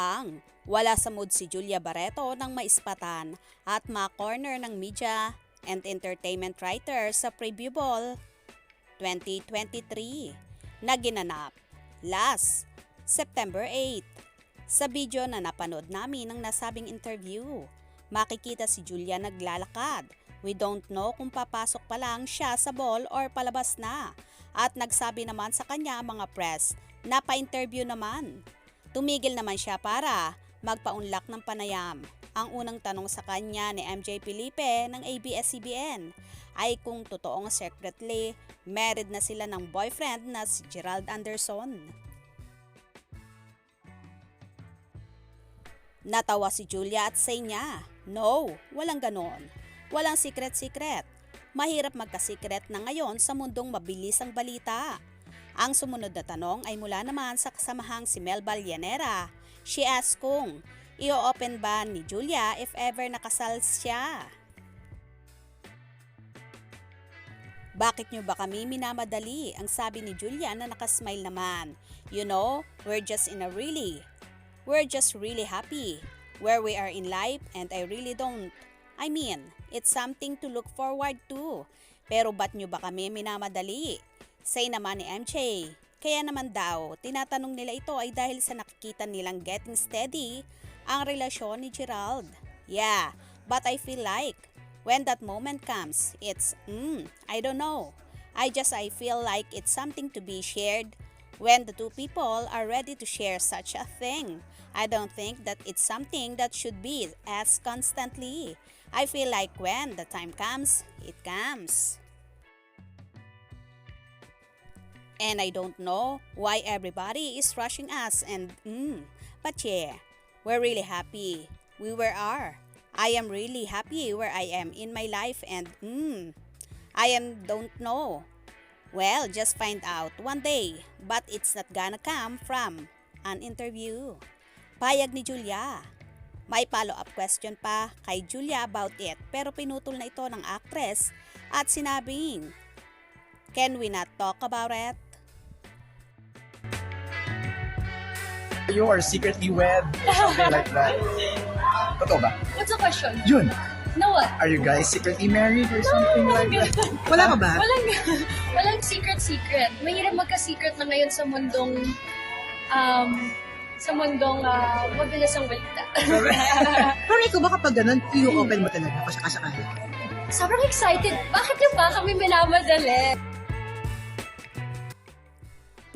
Mukhang wala sa mood si Julia Barreto nang maispatan at ma-corner ng media and entertainment writer sa Preview Ball 2023 na ginanap last September 8. Sa video na napanood namin ng nasabing interview, makikita si Julia naglalakad. We don't know kung papasok pa lang siya sa ball or palabas na. At nagsabi naman sa kanya ang mga press na pa-interview naman. Tumigil naman siya para magpaunlak ng panayam. Ang unang tanong sa kanya ni MJ Felipe ng ABS-CBN ay kung totoong secretly married na sila ng boyfriend na si Gerald Anderson. Natawa si Julia at say niya, "No, walang ganon. Walang secret-secret. Mahirap magka-secret na ngayon sa mundong mabilis ang balita." Ang sumunod na tanong ay mula naman sa kasamahang si Mel Balyanera. She asked kung i-open ba ni Julia if ever nakasal siya. "Bakit nyo ba kami minamadali?" ang sabi ni Julia na nakasmile naman. "You know, we're just really happy where we are in life and I really don't. I mean, it's something to look forward to. Pero ba't nyo ba kami minamadali?" Say naman ni MJ, kaya naman daw, tinatanong nila ito ay dahil sa nakikita nilang getting steady ang relasyon ni Gerald. "Yeah, but I feel like when that moment comes, it's, I don't know. I feel like it's something to be shared when the two people are ready to share such a thing. I don't think that it's something that should be asked constantly. I feel like when the time comes, it comes. And I don't know why everybody is rushing us and but yeah, we're really happy. I am really happy where I am in my life and don't know. Well, just find out one day, but it's not gonna come from an interview." Payag ni Julia. May follow-up question pa kay Julia about it pero pinutol na ito ng actress at sinabing, "Can we not talk about it?" You are secretly wed, something like that. Totoo ba? What's the question? Yun! No what? Are you guys secretly married or something like that? Wala ka ba? Walang secret. Mahirap magka-secret na ngayon sa mundong mabilis ang balita. Pero ikaw ba kapag ganun, i-open mo talaga kung sakasakali? Sobrang excited. Bakit yung ba kami minamadali?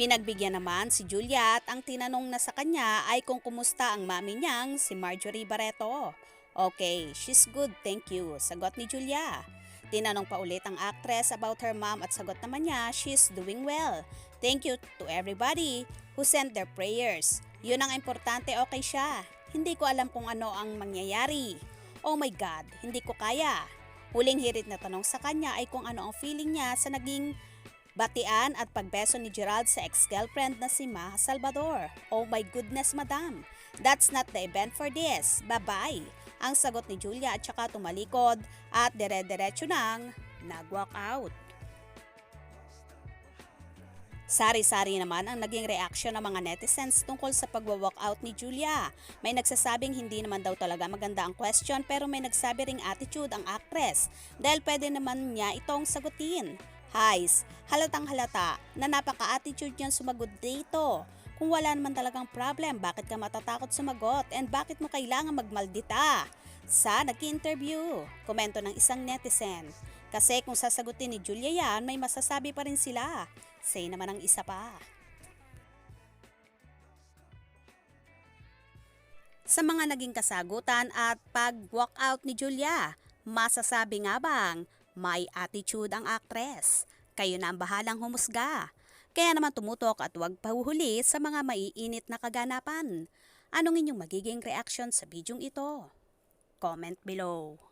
Pinagbigyan naman si Julia at ang tinanong na sa kanya ay kung kumusta ang mami niyang si Marjorie Barreto. "Okay, she's good, thank you," sagot ni Julia. Tinanong pa ulit ang actress about her mom at sagot naman niya, "She's doing well. Thank you to everybody who sent their prayers. Yun ang importante, okay siya. Hindi ko alam kung ano ang mangyayari. Oh my God, hindi ko kaya." Huling hirit na tanong sa kanya ay kung ano ang feeling niya sa naging batian at pagbeso ni Gerald sa ex-girlfriend na si Maha Salvador. "Oh my goodness, madam. That's not the event for this. Bye-bye," ang sagot ni Julia at saka tumalikod at dire-diretso nang nag-walk out. Sari-sari naman ang naging reaksyon ng mga netizens tungkol sa pag-walk out ni Julia. May nagsasabing hindi naman daw talaga maganda ang question pero may nagsabi ring attitude ang actress dahil pwede naman niya itong sagutin. Highs, halatang halata na napaka-attitude niyang sumagot dito. Kung wala naman talagang problem, bakit ka matatakot sumagot and bakit mo kailangan magmaldita? Sa nag-interview, komento ng isang netizen. Kasi kung sasagutin ni Julia yan, may masasabi pa rin sila. Say naman ang isa pa. Sa mga naging kasagutan at pag-walk out ni Julia, masasabi nga bang may attitude ang actress? Kayo na ang bahalang humusga. Kaya naman tumutok at huwag pahuhuli sa mga maiinit na kaganapan. Anong inyong magiging reaction sa bidyong ito? Comment below.